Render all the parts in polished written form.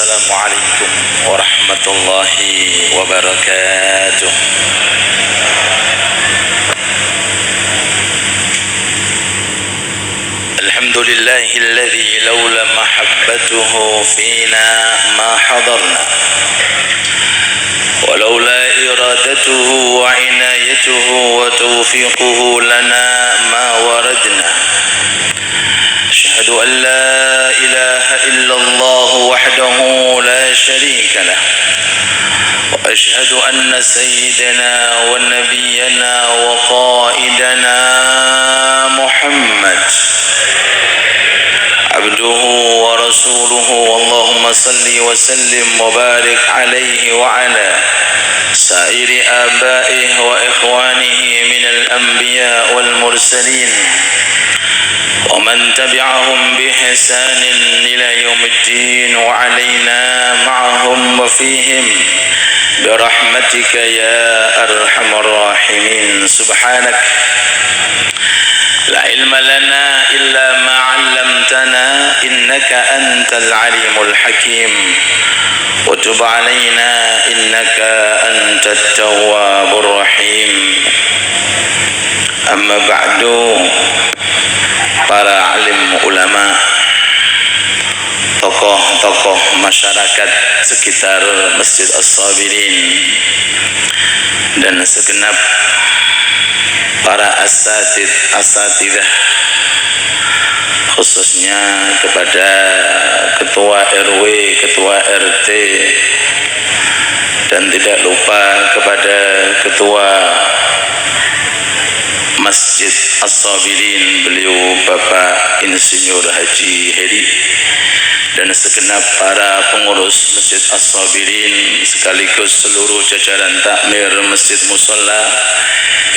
Assalamualaikum warahmatullahi wabarakatuh. Alhamdulillahilladzi laula mahabbatuhu fina ma hadarna walaula iradatuhu wa inayatuhu wa taufiquhu lana ma waradna. Asyhadu an la ilaha illallah wahdahu la syarika lah wa asyhadu anna sayyidana wa nabiyyana wa qaidana Muhammad abduhu wa rasuluhu. Allahumma salli wa sallim wa barik alaihi wa ala sairi abaihi wa ikhwanihi minal anbiya wal mursalin wa man tabi'ahum bi ihsanin ila yaumiddin wa alaina ma'ahum wa fihim bi rahmatika ya arhamar rahimin. Subhanak la ilma lana illa ma 'allamtana innaka antal alimul hakim wa tub 'alaina innaka antat tawwabur rahim. Amma ba'du, para alim ulama, tokoh-tokoh masyarakat sekitar Masjid As-Sabirin dan segenap para asatidzah, khususnya kepada ketua RW, ketua RT, dan tidak lupa kepada ketua Masjid As-Sabirin, beliau Bapak Insinyur Haji Heri, dan segenap para pengurus Masjid As-Sabirin sekaligus seluruh jajaran takmir Masjid Musalla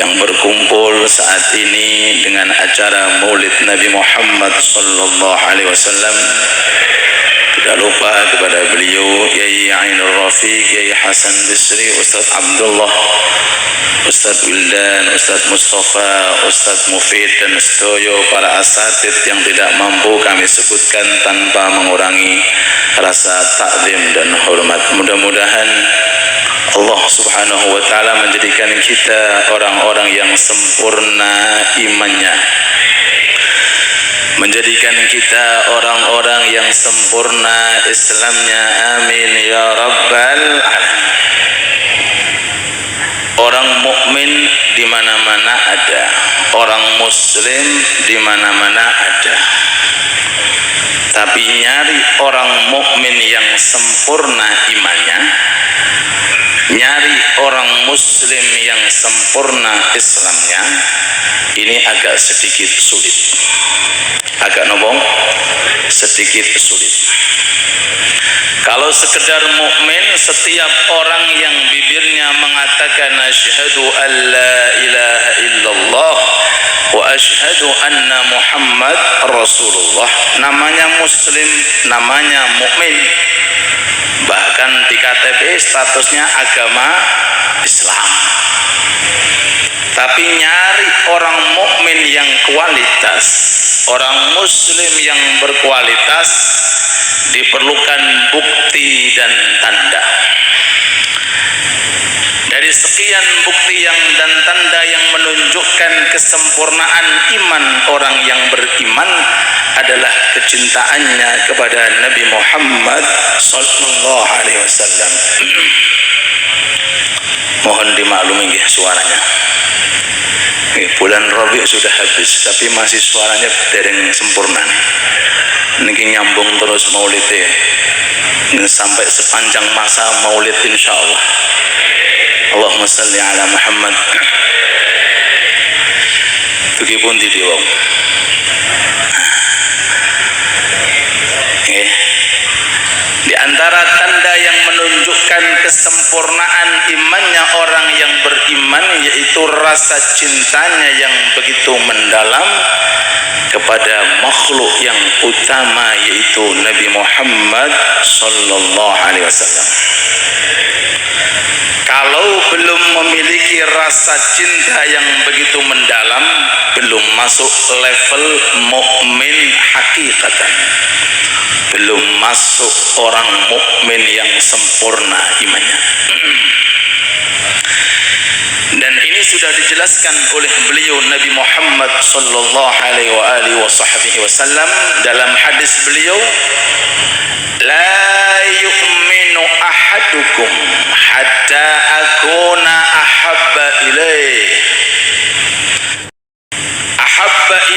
yang berkumpul saat ini dengan acara Maulid Nabi Muhammad sallallahu alaihi wasallam. Tidak lupa kepada beliau Yai Ainur Rafiq, Yai Hasan Bisri, Ustaz Abdullah, Ustaz Wildan, Ustaz Mustafa, Ustaz Mufid, dan sedoyo para asatid yang tidak mampu kami sebutkan tanpa mengurangi rasa takzim dan hormat. Mudah-mudahan Allah subhanahu wa ta'ala menjadikan kita orang-orang yang sempurna imannya, menjadikan kita orang-orang yang sempurna Islamnya, amin ya rabbal alamin. Orang mukmin di mana-mana ada, orang muslim di mana-mana ada. Tapi nyari orang mukmin yang sempurna imannya, nyari orang muslim yang sempurna Islamnya, ini agak sedikit sulit. Agak nobong, sedikit sulit. Kalau sekedar mukmin, setiap orang yang bibirnya mengatakan asyhadu an la ilaha illallah wa asyhadu anna Muhammad Rasulullah, namanya muslim, namanya mukmin. Bahkan di KTP statusnya agama Islam. Tapi nyari orang mukmin yang kualitas, orang muslim yang berkualitas, diperlukan bukti dan tanda. Dari sekian bukti dan tanda yang menunjukkan kesempurnaan iman orang yang beriman adalah kecintaannya kepada Nabi Muhammad sallallahu alaihi wasallam. Mohon dimaklumi suaranya. Bulan Rabi sudah habis, tapi masih suaranya dereng sempurna. Niki nyambung terus maulidnya sampai sepanjang masa maulid insyaallah. Allahumma salli ala Muhammad. Begipun di dewa. Di antara tanda yang menunjukkan kesempurnaan imannya orang yang beriman, yaitu rasa cintanya yang begitu mendalam kepada makhluk yang utama, yaitu Nabi Muhammad sallallahu alaihi wasallam. kalau belum memiliki rasa cinta yang begitu mendalam, belum masuk level mukmin hakikatan, belum masuk orang mukmin yang sempurna imannya. Dan ini sudah dijelaskan oleh beliau Nabi Muhammad sallallahu alaihi wasallam dalam hadis beliau, la yu'minu ahadukum hatta akuna ahabba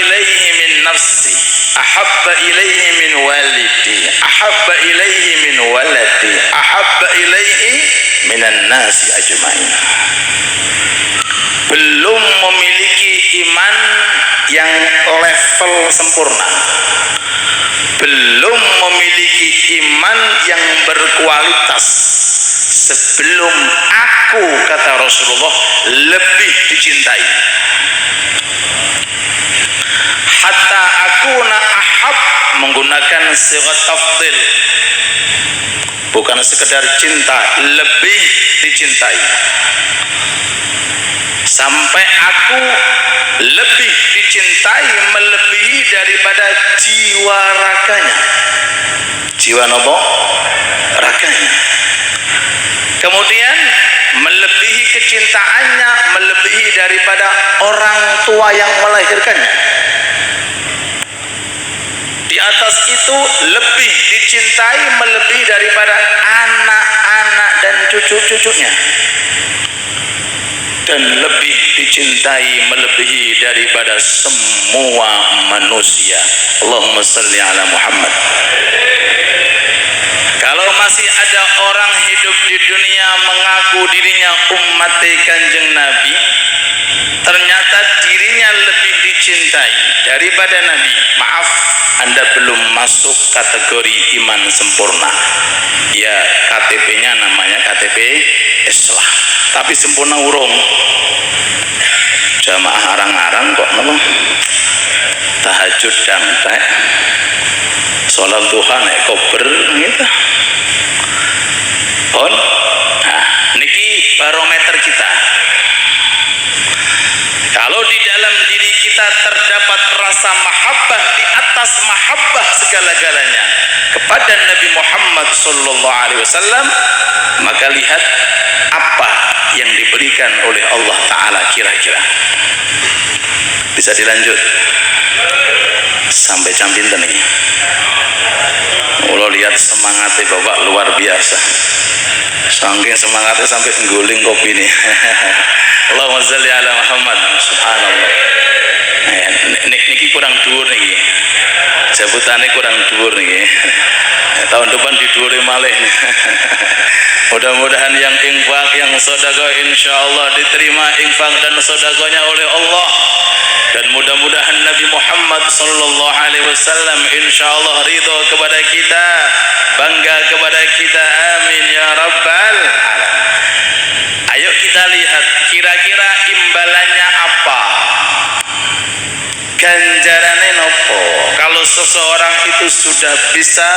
ilaihi min nafsi, ahabba ilaihi min walidi, ahabba ilaihi min waladi, ahabba ilaihi minan nasi ajmain. Belum memiliki iman yang level sempurna, belum memiliki iman yang berkualitas sebelum aku, kata Rasulullah, lebih dicintai. Hatta akuna ahab, menggunakan sigat tafdhil, bukan sekedar cinta, lebih dicintai, sampai aku lebih dicintai melebihi daripada jiwa raganya. Jiwa nopo? Raganya. Kemudian melebihi kecintaannya, melebihi daripada orang tua yang melahirkannya. Di atas itu lebih dicintai melebihi daripada anak-anak dan cucu-cucunya, dan lebih dicintai melebihi daripada semua manusia. Allahumma salli ala Muhammad. Kalau masih ada orang hidup di dunia mengaku dirinya umat Kanjeng Nabi, ternyata dirinya lebih dicintai daripada Nabi, maaf, Anda belum masuk kategori iman sempurna. Ya, KTP-nya namanya KTP Islam, tapi sempurna urung. Jamaah arang-arang kok napa? Tahajud dangtek, sholat duha nek kober gitu. On, nah, niki barometer kita. Kalau di dalam diri kita terdapat rasa mahabbah di atas mahabbah segala-galanya kepada Nabi Muhammad sallallahu alaihi wasallam, maka lihat apa yang diberikan oleh Allah Ta'ala kira-kira. Bisa dilanjut sampai jam pinten ini. Kalau lihat semangatnya Bapak luar biasa, saking semangatnya sampai ngguling kopi ini. Allahumma sholli ala Muhammad. Subhanallah. Niki kurang dhuwur niki, jabutannya kurang dhuwur niki. Tahun depan didhuwuri malih. Mudah-mudahan yang infak, yang sedekah, insya Allah diterima infak dan sedekahnya oleh Allah, dan mudah-mudahan Nabi Muhammad sallallahu alaihi wasallam insya Allah ridho kepada kita, bangga kepada kita, amin ya rabbal alamin. Ayo kita lihat kira-kira imbalannya apa, ganjarannya nopo kalau seseorang itu sudah bisa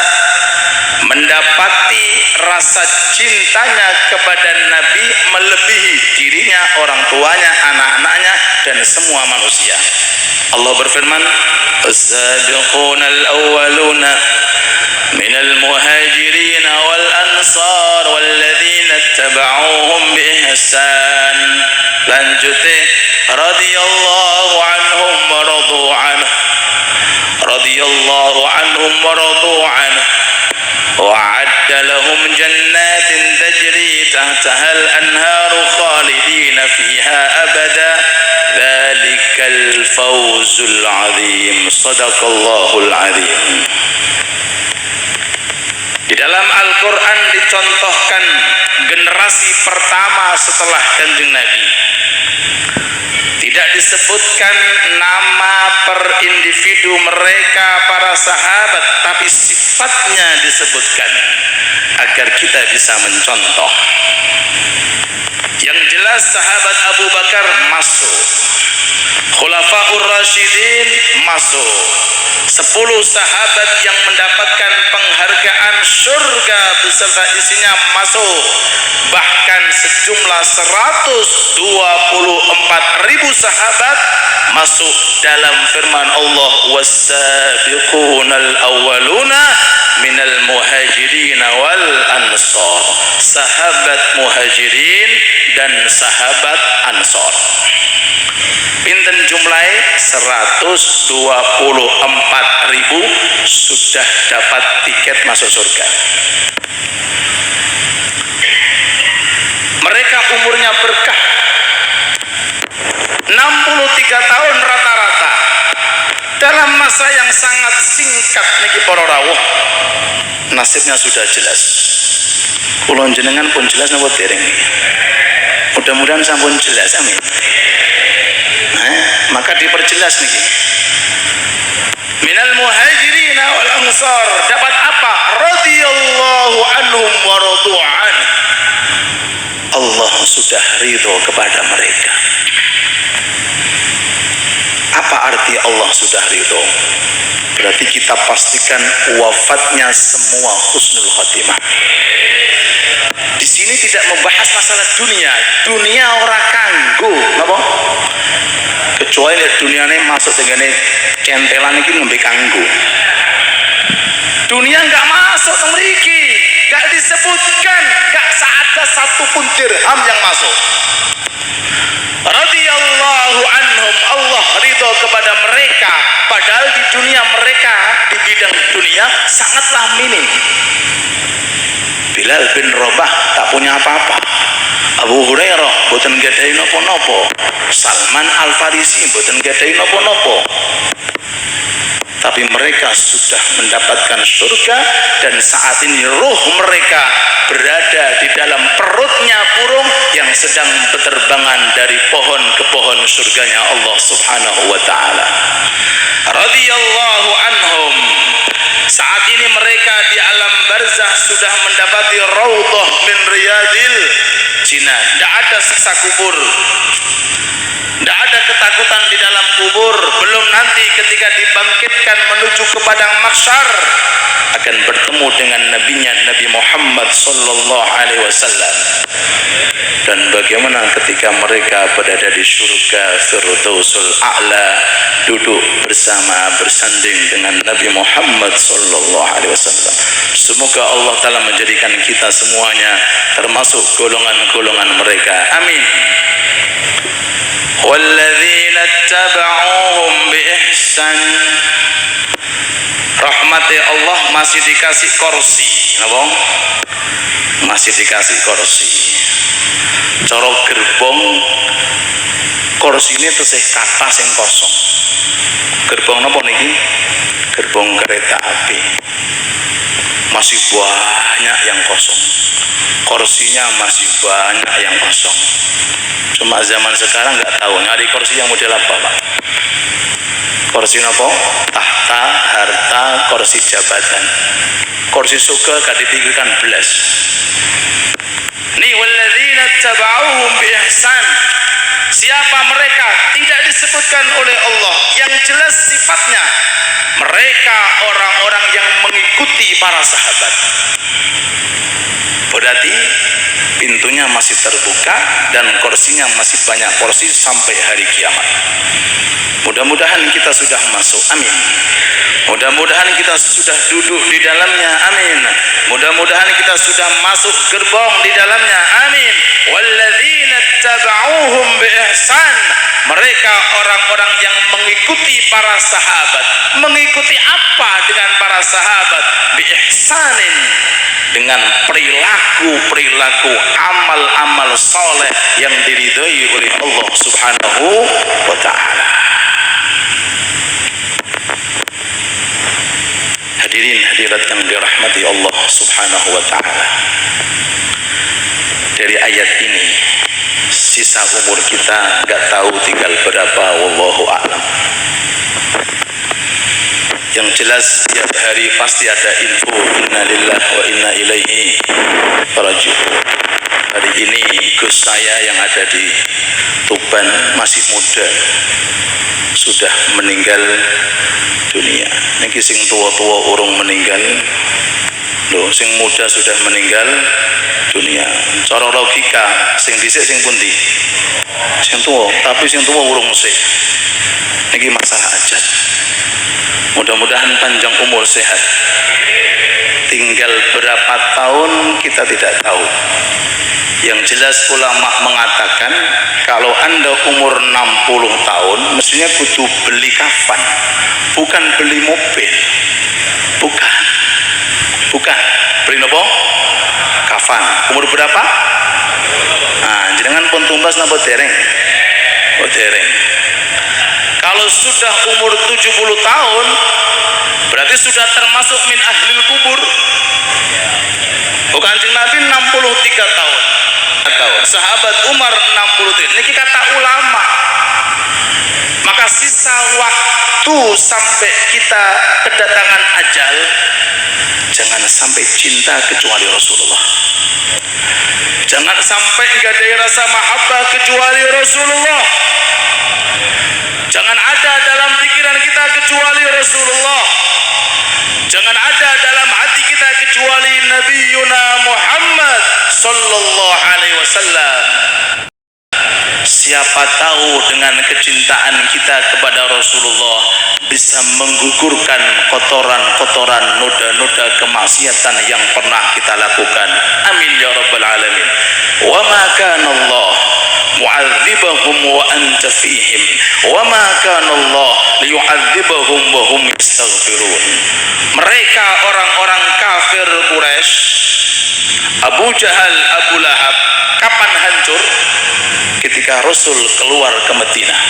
mendapati rasa cintanya kepada Nabi melebihi dirinya, orang tuanya, anak-anaknya, dan semua manusia. Allah berfirman, "As-sabiquna al-awwaluna minal muhajirin wal ansar walladzina ittaba'uuhum bi ihsan." Lanjutnya, radhiyallahu anhum wa radu anhu, radhiyallahu anhum wa radu anhu, وأعد لهم جنات تجري تحتها الأنهار خالدين فيها أبدا ذلك الفوز العظيم صدق الله العظيم. Di dalam Al-Quran dicontohkan generasi pertama setelah Kanjeng Nabi. Tidak disebutkan nama per individu mereka para sahabat, tapi sifatnya disebutkan agar kita bisa mencontoh. Yang jelas sahabat Abu Bakar masuk, Khulafaur Rasyidin masuk, 10 sahabat yang mendapatkan penghargaan surga beserta isinya masuk, bahkan sejumlah 124.000 sahabat masuk dalam firman Allah, was-sabiqunal awwaluna minal muhajirin wal ansar, sahabat muhajirin dan sahabat ansar. Pinten jumlahe 124.000 sudah dapat tiket masuk surga. Mereka umurnya berkah, 63 tahun rata-rata. Dalam masa yang sangat singkat niki para rawuh, nasibnya sudah jelas. Kula jenengan pun jelas napa dereng? Mudah-mudahan sampun jelas, amin. Maka diperjelas niki. Minal muhajirin wal ansar, dapat apa? Radhiyallahu anhum wa radu'an. Allah sudah ridho kepada mereka. Apa arti Allah sudah ridho? Berarti kita pastikan wafatnya semua husnul khotimah. Di sini tidak membahas masalah dunia. Dunia orang kanggo, napa? Kecuali duniane masuk dengan centelan iki nembe kanggo. Dunia enggak masuk mriki, enggak disebutkan, enggak ada satupun dirham yang masuk. Radhiyallahu anhum, Allah ridho kepada mereka, padahal di dunia mereka di bidang dunia sangatlah minim. Bilal bin Rabah tak punya apa-apa, Abu Hurairah boten gadahi napa-napa, Salman Al Farisi boten gadahi napa-napa, tapi mereka sudah mendapatkan surga. Dan saat ini ruh mereka berada di dalam perutnya burung yang sedang berterbangan dari pohon ke pohon surganya Allah subhanahu wa ta'ala. Radhiyallahu anhum, saat ini mereka di alam barzah sudah mendapati raudhah min riyadil jinan. Tidak ada siksa kubur, tidak ada ketakutan di dalam kubur. Belum nanti ketika dibangkitkan menuju ke padang mahsyar akan bertemu dengan nabinya Nabi Muhammad sallallahu alaihi wasallam. Dan bagaimana ketika mereka berada di surga Firdausul A'la, duduk bersama bersanding dengan Nabi Muhammad sallallahu alaihi wasallam. Semoga Allah Ta'ala menjadikan kita semuanya termasuk golongan-golongan mereka. Amin. Walladzina taba'uhum biihsan, rahmati Allah masih dikasih kursi, napa? Masih dikasih kursi. Cara gerbong kursi ini tesih kata sing kosong. Gerbong napa niki? Gerbong kereta api. Masih banyak yang kosong. Kursinya masih banyak yang kosong. Cuma zaman sekarang nggak tahu nyari kursi yang model apa, Pak? Kursi apa? Tahta, harta, kursi jabatan. Kursi surga gak dipikirkan belas. Ni walladzina taba'uhum bi ihsan. Siapa mereka? Tidak disebutkan oleh Allah. Yang jelas sifatnya, mereka orang-orang yang mengikuti para sahabat. Berarti pintunya masih terbuka dan kursinya masih banyak kursi sampai hari kiamat. Mudah-mudahan kita sudah masuk, amin. Mudah-mudahan kita sudah duduk di dalamnya, amin. Mudah-mudahan kita sudah masuk gerbong di dalamnya, amin. Walladzina taba'uhum bi ihsan, mereka orang-orang yang mengikuti para sahabat. Mengikuti apa dengan para sahabat? Bi ihsanin, dengan perilaku-perilaku, amal-amal soleh yang diridhai oleh Allah Subhanahu wa ta'ala. Hadirin hadirat yang dirahmati Allah Subhanahu wa ta'ala, dari ayat ini sisa umur kita nggak tahu tinggal berapa, wallahu a'lam. Yang jelas setiap hari pasti ada info inna lillahi wa inna ilaihi raji'un. Hari ini Gus saya yang ada di Tuban masih muda, sudah meninggal dunia. Niki sing tua-tua urung meninggal Loh, sing muda sudah meninggal dunia. Cara logika, sing dhisik sing pundi? Sing tua, tapi sing tua urung sih. Ini masalah ajal. Mudah-mudahan panjang umur sehat. Tinggal berapa tahun kita tidak tahu. Yang jelas ulama mengatakan kalau Anda umur 60 tahun mestinya kudu beli kafan, bukan beli mobil. Bukan beli nopo? Kafan. Umur berapa? Nah, jenengan pun tumbas napa dereng? Oh dereng. Kalau sudah umur 70 tahun berarti sudah termasuk min ahlil kubur. Bukan Kanjeng Nabi 63 tahun. Sahabat Umar 60 tahun. Ini kata ulama. Maka sisa waktu sampai kita kedatangan ajal, jangan sampai cinta kecuali Rasulullah. Jangan sampai enggak ada rasa mahabbah kecuali Rasulullah. Jangan ada dalam pikiran kita kecuali Rasulullah. Jangan ada dalam hati kita kecuali Nabi Yuna Muhammad sallallahu alaihi wasallam. Siapa tahu dengan kecintaan kita kepada Rasulullah bisa menggugurkan kotoran-kotoran, noda-noda kemaksiatan yang pernah kita lakukan. Amin ya rabbal alamin. Wa ma kana Allah mu'adzibahum wa anta fihim wa ma kana Allah liyu'adzibahum wa hum yastaghfirun. Mereka orang-orang kafir Quraisy, Abu Jahal, Abu Lahab, kapan hancur? Ketika Rasul keluar ke Madinah.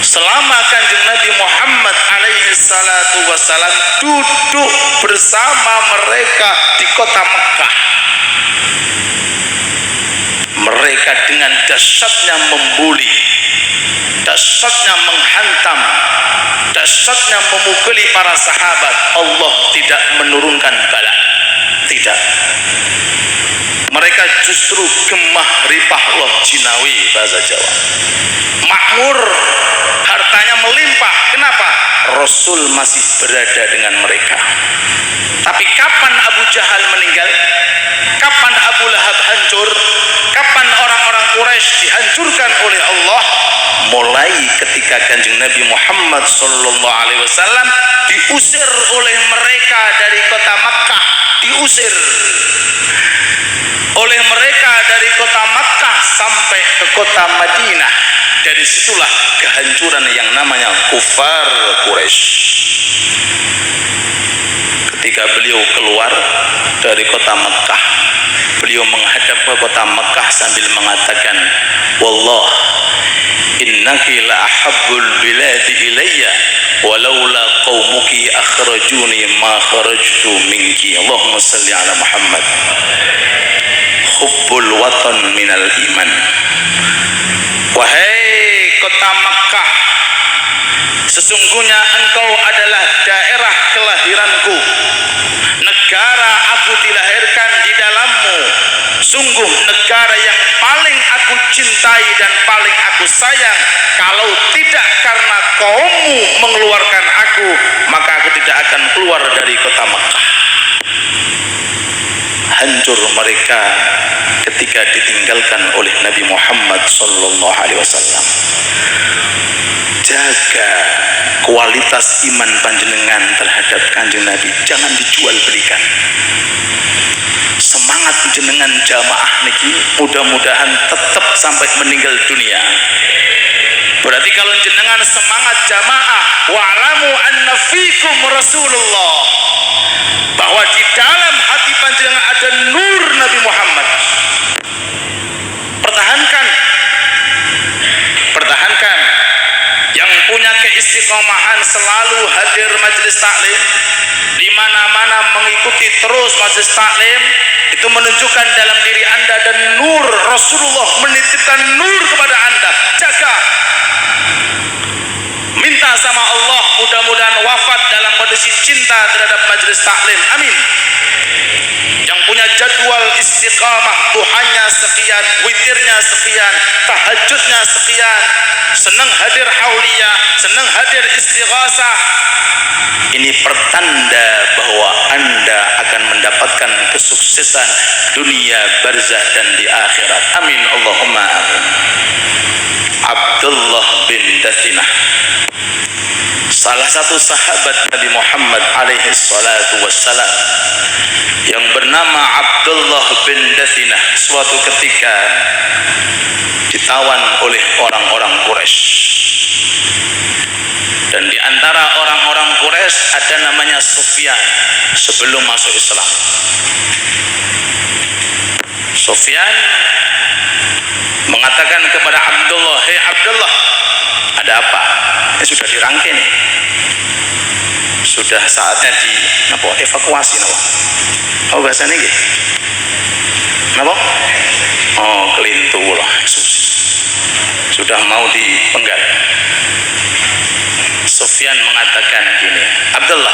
Selama Kanjeng Nabi Muhammad alaihi salatu wassalam duduk bersama mereka di kota Mekah, mereka dengan dahsyatnya membuli, dahsyatnya menghantam, dahsyatnya memukuli para sahabat. Allah tidak menurunkan bala, tidak. Mereka justru gemah ripah loh jinawi bahasa Jawa, makmur, hartanya melimpah. Kenapa? Rasul masih berada dengan mereka. Tapi kapan Abu Jahal meninggal? Kapan Abu Lahab hancur? Kapan orang-orang Quraisy dihancurkan oleh Allah? Mulai ketika Kanjeng Nabi Muhammad sallallahu alaihi wasallam diusir oleh mereka dari kota Makkah, diusir oleh mereka dari kota Makkah sampai ke kota Madinah. Dari situlah kehancuran yang namanya kufar Quraisy. Ketika beliau keluar dari kota Makkah, beliau menghadap ke kota Makkah sambil mengatakan, wallah innaki la ahabbul biladi ilayya walaula qaumuki akhrajuni ma kharajtu minki. Allahumma salli ala Muhammad. Hubbul watan minal iman. Wahai kota Makkah, sesungguhnya engkau adalah daerah kelahiranku, negara aku dilahirkan di dalammu. Sungguh negara yang paling aku cintai dan paling aku sayang. Kalau tidak karena kaummu mengeluarkan aku, maka aku tidak akan keluar dari kota Makkah. Hancur mereka ketika ditinggalkan oleh Nabi Muhammad sallallahu alaihi wasallam. Jaga kualitas iman panjenengan terhadap Kanjeng Nabi, jangan dijual belikan. Semangat jenengan jamaah niki mudah-mudahan tetap sampai meninggal dunia. Berarti kalau jenengan semangat jamaah, wa'lamu anna fikum Rasulullah, bahwa di dalam hati panjenengan ada nur Nabi Muhammad. Pertahankan. Yang punya keistiqomahan selalu hadir majelis taklim, di mana-mana mengikuti terus majelis taklim, itu menunjukkan dalam diri Anda dan nur Rasulullah menitipkan nur kepada Anda. Jaga, minta sama Allah mudah-mudahan wafat dalam kondisi cinta terhadap majelis taklim. Amin. Yang punya jadwal istiqamah, duhanya sekian, witirnya sekian, tahajudnya sekian, senang hadir hauliyah, senang hadir istighasah. Ini pertanda bahwa Anda akan mendapatkan kesuksesan dunia barzah dan di akhirat. Amin Allahumma amin. Abdullah bin Dathinah, salah satu sahabat Nabi Muhammad alaihi salatu wassalam yang bernama Abdullah bin Dathinah, suatu ketika ditawan oleh orang-orang Quraisy. Dan di antara orang-orang Quraisy ada namanya Sufyan sebelum masuk Islam. Sufyan mengatakan kepada Abdullah, "Hei Abdullah, ada apa? Sudah dirangkai nih. Sudah saatnya evakuasi napa? Oh bahasanya nggih. Napa? Oh kelintu lah susi. Sudah mau dipenggal." Sufyan mengatakan gini, "Abdullah,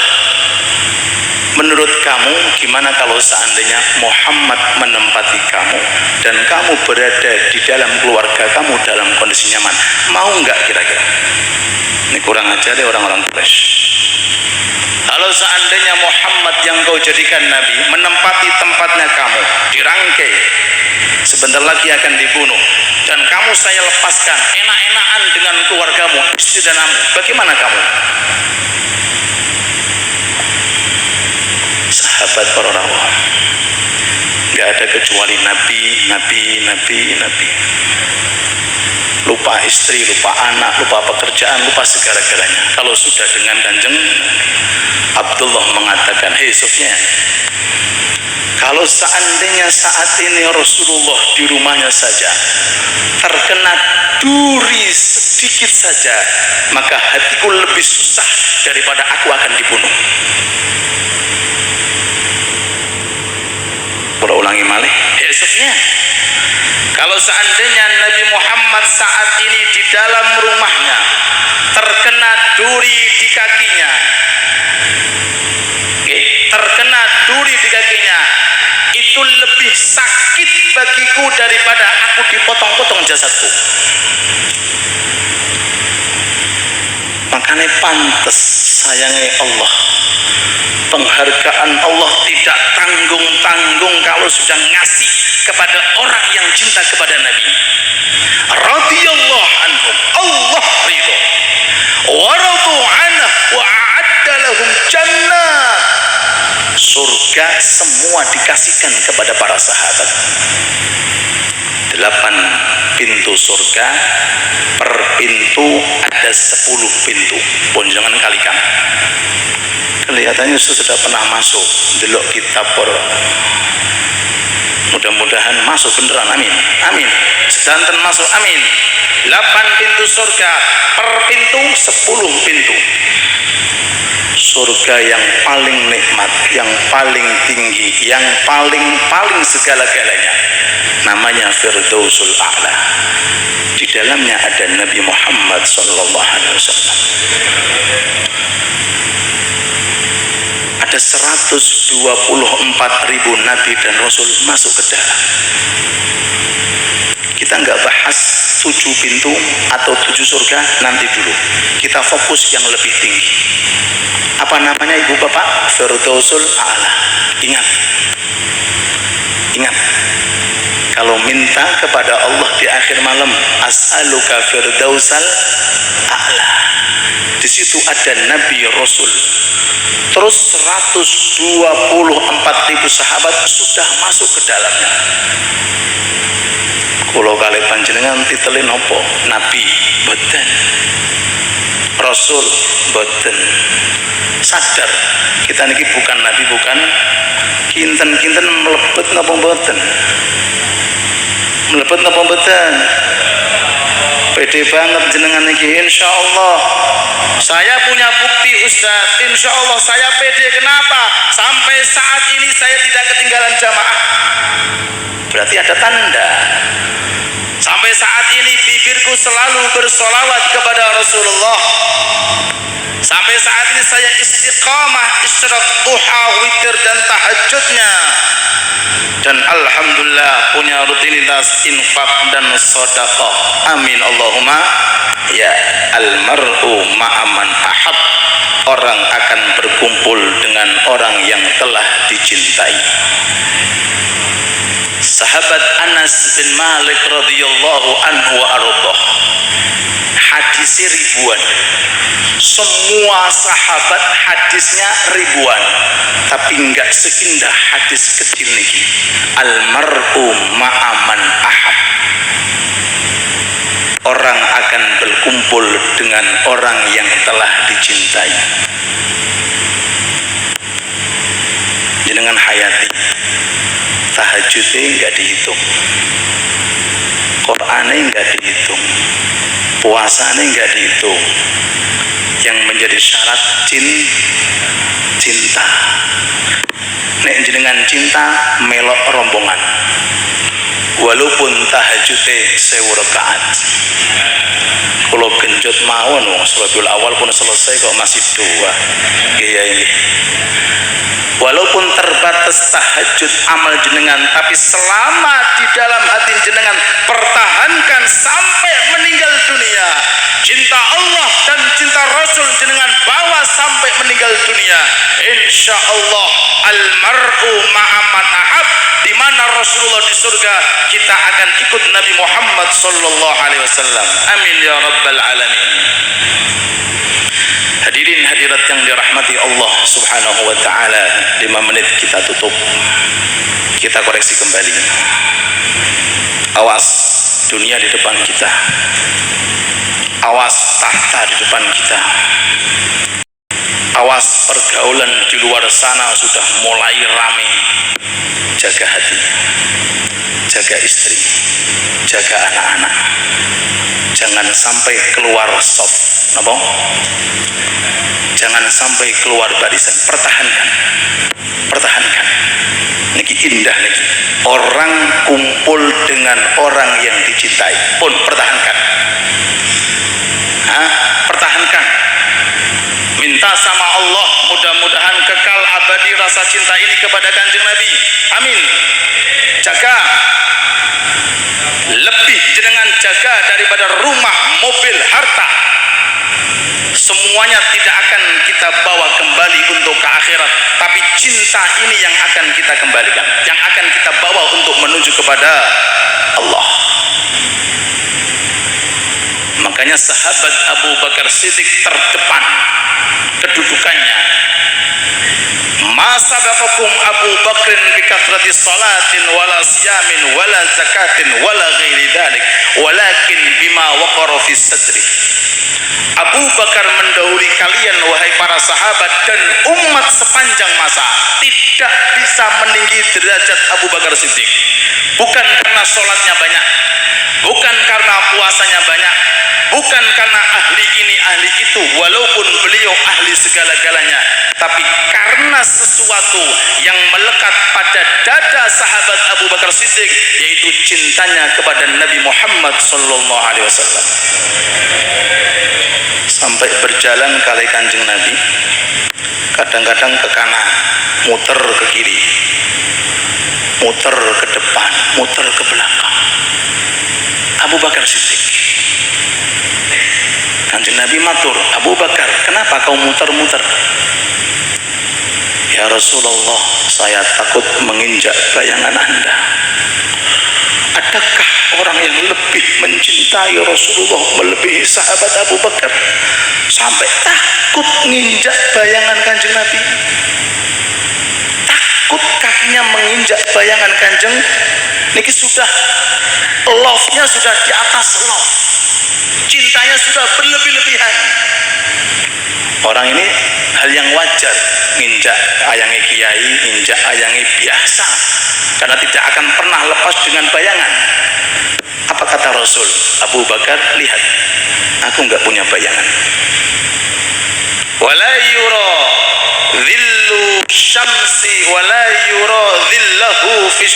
menurut kamu gimana kalau seandainya Muhammad menempati kamu dan kamu berada di dalam keluarga kamu dalam kondisi nyaman, mau nggak kira-kira?" Ini kurang ajar deh orang-orang Quraisy. Kalau seandainya Muhammad yang kau jadikan nabi menempati tempatnya kamu, dirangkai, sebentar lagi akan dibunuh, dan kamu saya lepaskan enak-enakan dengan keluargamu, istri dan anak, bagaimana kamu? Sahabat para rawuh, nggak ada kecuali nabi. Lupa istri, lupa anak, lupa pekerjaan, lupa segala-galanya. Kalau sudah dengan Kanjeng Abdullah mengatakan, "Hei Sufyan, kalau seandainya saat ini Rasulullah di rumahnya saja terkena duri sedikit saja, maka hatiku lebih susah daripada aku akan dibunuh." Kalau ulangi malih, "Hei Sufyan, kalau seandainya Nabi Muhammad saat ini di dalam rumahnya terkena duri di kakinya, terkena duri di kakinya, itu lebih sakit bagiku daripada aku dipotong-potong jasadku." Makanya pantas sayangi Allah, penghargaan Allah tidak tanggung-tanggung kalau sudah ngasih kepada orang yang cinta kepada Nabi. Radhiyallahu anhum, Allah ridho, wa radu anhu wa a'adda lahum jannah. Surga semua dikasihkan kepada para sahabat. 8 pintu surga, per pintu ada 10 pintu. Pun jangan kalikan. Kelihatannya sudah pernah masuk delok kitab mudah-mudahan masuk beneran, amin amin, sedanten masuk, amin. 8 pintu surga, per pintu 10 pintu. Surga yang paling nikmat, yang paling tinggi, yang paling segala-galanya, namanya Firdausul A'la. Di dalamnya ada Nabi Muhammad sallallahu alaihi wasallam. Ada 124.000 nabi dan rasul masuk ke dalam. Kita nggak bahas 7 pintu atau 7 surga nanti dulu. Kita fokus yang lebih tinggi. Apa namanya ibu bapak? Firdausul A'la. Ingat. Kalau minta kepada Allah di akhir malam, as'aluka firdausal a'la. Di situ ada Nabi Rasul. Terus 124.000 sahabat sudah masuk ke dalamnya. Kalau kali panjenengan titelin apa? Nabi boten, Rasul boten. Sadar kita niki bukan nabi, bukan kinten-kinten melebet napa boten? Melebet napa boten? Pede banget jenengan niki, insyaallah. Saya punya bukti Ustaz, insyaallah saya pede. Kenapa? Sampai saat ini saya tidak ketinggalan jamaah. Berarti ada tanda. Sampai saat ini bibirku selalu bersolawat kepada Rasulullah. Sampai saat ini saya istiqamah, isyraq, duha, witir dan tahajudnya. dan alhamdulillah punya rutinitas infak dan sedekah. Amin Allahumma ya. Almar'u ma'aman ahab, orang akan berkumpul dengan orang yang telah dicintai. Sahabat Anas bin Malik radhiyallahu anhu wa ardhah, hadisnya ribuan, semua sahabat hadisnya ribuan, tapi enggak seindah hadis kecil niki. Almar'u ma'aman ahab, orang akan berkumpul dengan orang yang telah dicintai. Jenengan hayati tahajudnya enggak dihitung, Qur'annya enggak dihitung, puasanya enggak dihitung. Yang menjadi syarat cinta. Nek jenengan cinta melok rombongan, walaupun tahajudnya 1000 rakaat. Kalau genjot mawon wong Rabiul Awal pun selesai kok masih 2. Iya ini. Walaupun terbatas tahajud amal jenengan, tapi selama di dalam hati jenengan pertahankan sampai meninggal dunia, cinta Allah dan cinta Rasul jenengan bawa sampai meninggal dunia, insya Allah almar'u ma'aman ahab, di mana Rasulullah di surga, kita akan ikut Nabi Muhammad sallallahu alaihi wasallam. Amin ya rabbal alamin. Hadirin hadirat yang dirahmati Allah subhanahu wa ta'ala, 5 menit kita tutup, kita koreksi kembali. Awas dunia di depan kita, awas tahta di depan kita, awas pergaulan di luar sana sudah mulai rame. Jaga hati, jaga istri, jaga anak-anak, jangan sampai keluar soft, napa? Jangan sampai keluar barisan. Pertahankan. Niki indah niki. Orang kumpul dengan orang yang dicintai pun pertahankan. Pertahankan. Minta sama Allah mudah-mudahan kekal abadi rasa cinta ini kepada Kanjeng Nabi. Amin. Jaga. Lebih jenengan jaga daripada rumah, mobil, harta. Semuanya tidak akan kita bawa kembali untuk ke akhirat, tapi cinta ini yang akan kita kembalikan, yang akan kita bawa untuk menuju kepada Allah. Makanya sahabat Abu Bakar Siddiq terdepan kedudukannya. Ma sabaqakum Abu Bakrin bi kathrati salatin wala siyamin wala zakatin wala ghairi dzalik, walakin bima waqara fi sadri. Abu Bakar mendahului kalian wahai para sahabat dan umat sepanjang masa, tidak bisa meninggi derajat Abu Bakar Siddiq. Bukan karena sholatnya banyak, bukan karena puasanya banyak, bukan karena ahli ini ahli itu, walaupun beliau ahli segala-galanya, tapi karena sesuatu yang melekat pada dada sahabat Abu Bakar Siddiq, yaitu cintanya kepada Nabi Muhammad sallallahu alaihi wasallam. Sampai berjalan kali Kanjeng Nabi, kadang-kadang ke kanan, muter ke kiri, muter ke depan, muter ke belakang. Abu Bakar Siddiq, Kanjeng Nabi matur, Abu Bakar, kenapa kau muter-muter? Ya Rasulullah, saya takut menginjak bayangan Anda. Adakah orang yang lebih mencintai Rasulullah melebihi sahabat Abu Bakar sampai takut menginjak bayangan Kanjeng Nabi? Takut kakinya menginjak bayangan Kanjeng niki, sudah love-nya sudah di atas love, cintanya sudah berlebih-lebihan. Orang ini hal yang wajar, nginjak ayangi kiai, nginjak ayangi biasa, karena tidak akan pernah lepas dengan bayangan. Apa kata Rasul? Abu Bakar, lihat, aku enggak punya bayangan. Wala yura dhillu syamsi wala yura dhillahu fi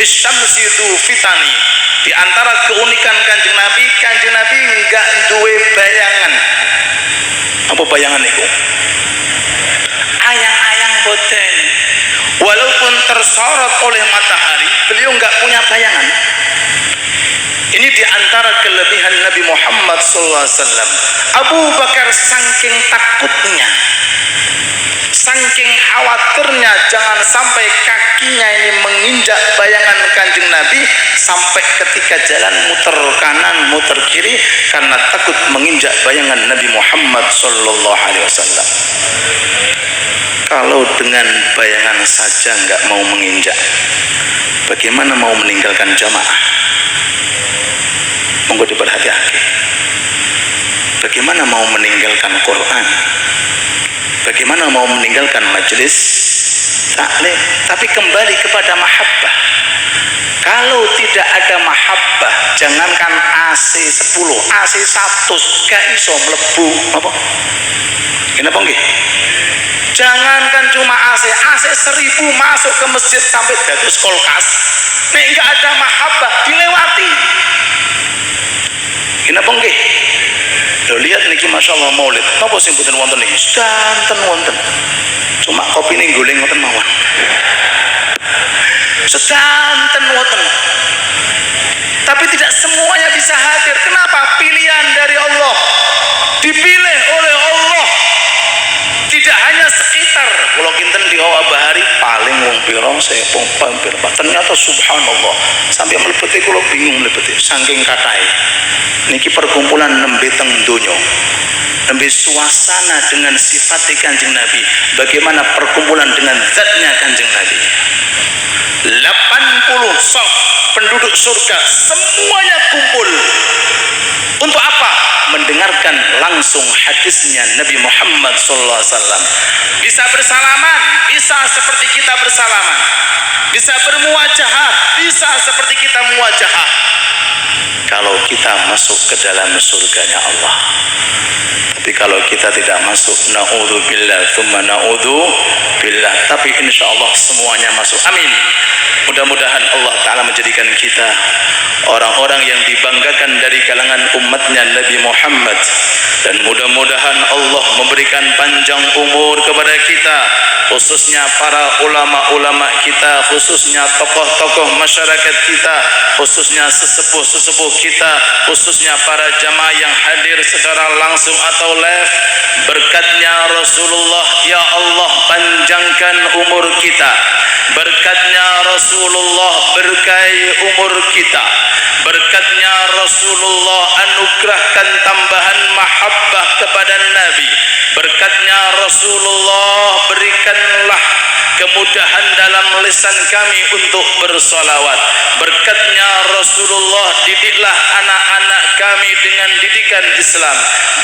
syamsi dhu fitani. Di antara keunikan Kanjeng Nabi enggak duwe bayangan. Apa bayangan itu? Ayang-ayang boten. Walaupun tersorot oleh matahari, beliau nggak punya bayangan. Ini diantara kelebihan Nabi Muhammad SAW. Abu Bakar saking takutnya, saking khawatirnya jangan sampai kakinya ini menginjak bayangan kanjeng Nabi, sampai ketika jalan muter kanan muter kiri karena takut menginjak bayangan Nabi Muhammad SAW. Kalau dengan bayangan saja nggak mau menginjak, bagaimana mau meninggalkan jamaah? Monggo diperhatikan. Bagaimana mau meninggalkan Quran? Bagaimana mau meninggalkan majelis taklim? Tapi kembali kepada mahabbah. Kalau tidak ada mahabbah, jangankan AC 10, AC 100 gak iso mlebu apa? Kenapa nggih? Jangankan cuma AC 1000 masuk ke masjid sampai dados kulkas. Nek enggak ada mahabbah dilewati. Kenapa nggih? Lho lihat niki masyaallah maulid. Napa sing mboten wonten niki? Sedanten wonten. Cuma kopine guling ngoten mawon. Sedanten wonten. Tapi tidak semuanya bisa hadir. Kenapa? Pilihan dari Allah. Dipilih oleh Allah. Tidak hanya sekitar. Kalau kinten di hawa bahari paling wong pira saya pampir. Ternyata subhanallah sampai mlebete kula bingung mlebete saking katahe. Niki perkumpulan nembe teng donya. Nembe suasana dengan sifat Kanjeng Nabi. Bagaimana perkumpulan dengan zatnya Kanjeng Nabi. 80 saf penduduk surga semuanya kumpul. Untuk apa? Mendengarkan langsung hadisnya Nabi Muhammad SAW. Bisa bersalaman, bisa seperti kita bersalaman. Bisa bermuwajahat, bisa seperti kita muwajahat. Kalau kita masuk ke dalam surganya Allah. Tapi kalau kita tidak masuk, na'udzubillah tsumma na'udzubillah. Tapi insya Allah semuanya masuk. Amin. Mudah-mudahan Allah Ta'ala menjadikan kita orang-orang yang dibanggakan dari kalangan umatnya Nabi Muhammad. Dan mudah-mudahan Allah memberikan panjang umur kepada kita, khususnya para ulama-ulama kita, khususnya tokoh-tokoh masyarakat kita, khususnya sesepuh-sesepuh kita, khususnya para jamaah yang hadir secara langsung atau live. Berkatnya Rasulullah, ya Allah panjangkan umur kita. Berkatnya Rasulullah, berkahi umur kita. Berkatnya Rasulullah, anugerahkan tambahan mahabbah kepada Nabi. Berkatnya Rasulullah, berikanlah kemudahan dalam lisan kami untuk bersolawat. Berkatnya Rasulullah, didiklah anak-anak kami dengan didikan Islam.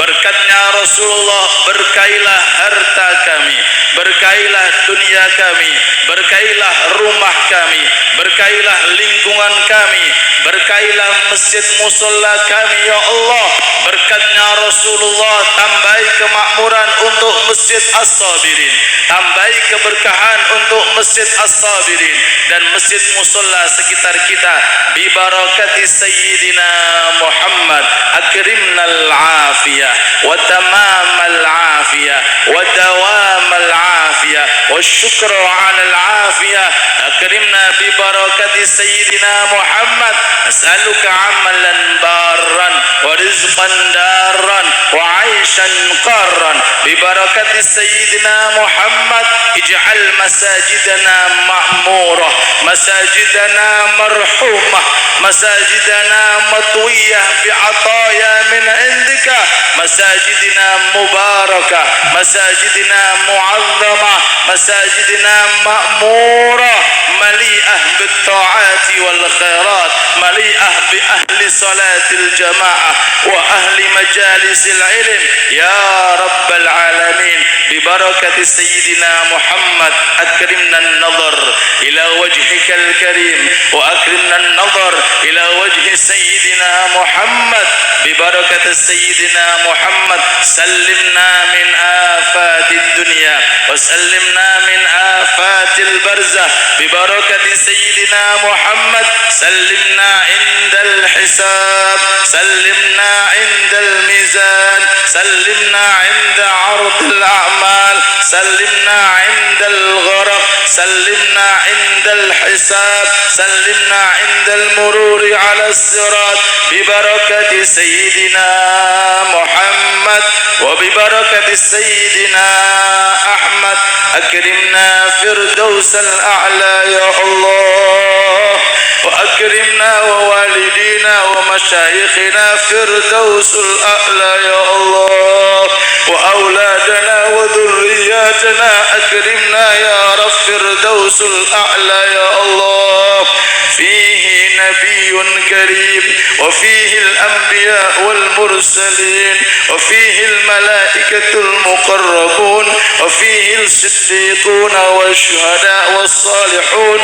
Berkatnya Rasulullah, berkailah harta kami, berkailah dunia kami, berkailah rumah kami, berkailah lingkungan kami, berkailah masjid musola kami ya Allah. Berkatnya Rasulullah, tambahi kemakmuran untuk masjid As-Sabirin, tambahi keberkahan untuk masjid As-Sabirin dan masjid musola sekitar kita. Bi barakati Sayyidina Muhammad akrimnal afiyah wa tamamal afiyah wa dawamal afiyah wa syukru alal afiyah. Akrimna bi barakati Sayyidina Muhammad. As'aluka amalan barran wa rizqan darran wa aishan qarran. Bi barakati Sayyidina Muhammad ij'al masajidana ma'murah, masajidana marhumah, masajidana matwiyah bi'ataya min indika, masajidina mubarakah, masajidina mu'azzamah, masajidina ma'murah, mali'ah bitta'ati wal khairat, mali'ah bi ahli salatil jamaah wa ahli majalisil ilm ya rabbal alamin. Bi barakati Sayyidina Muhammad akrimna an-nazar ila wajhikal karim wa akrimna an-nazar ila wajhi Sayyidina Muhammad. Bi barakati Sayyidina Muhammad sallimna min afatid dunya wa sallimna min afatil barzakh. Bi barakati Sayyidina Muhammad sallimna indal hisab, sallimna indal mizan, sallimna inda 'ardil a'mal. سلمنا عند الغرق، سلمنا عند الحساب، سلمنا عند المرور على الصراط ببركة سيدنا محمد وببركة سيدنا أحمد. أكرمنا فردوس الأعلى يا الله، وأكرمنا ووالدينا ومشايخنا فردوس الأعلى يا الله، وأولادنا وذرياتنا أكرمنا يا رب فردوس الأعلى يا الله. فيه نبي كريم، وفيه الأنبياء والمرسلين، وفيه الملائكة المقربون، وفيه الصديقون والشهداء والصالحون،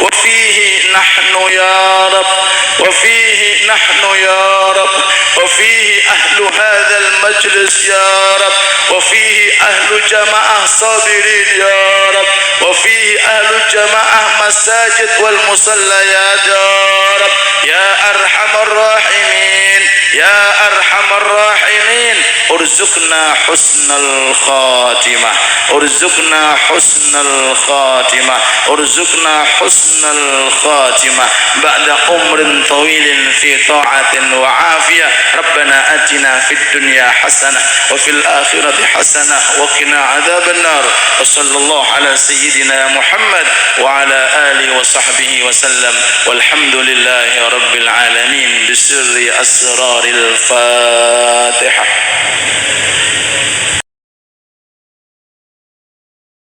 وفيه نحن يا رب، وفيه نحن يا رب، وفيه أهل هذا المجلس يا رب، وفيه أهل جماعة صابرين يا رب، وفيه أهل جماعة مساجد والمصليات يا رب. يا أرحم الراحمين، يا أرحم الراحمين، ارزقنا حسن الخاتمة، ارزقنا حسن الخاتمة، ارزقنا حسن الخاتمة بعد عمر طويل في طاعة وعافية. ربنا آتنا في الدنيا حسنة وفي الآخرة حسنة وقنا عذاب النار. وصلى الله على سيدنا محمد وعلى آله وصحبه وسلم، والحمد لله رب العالمين بسر أسرار الفاتحة.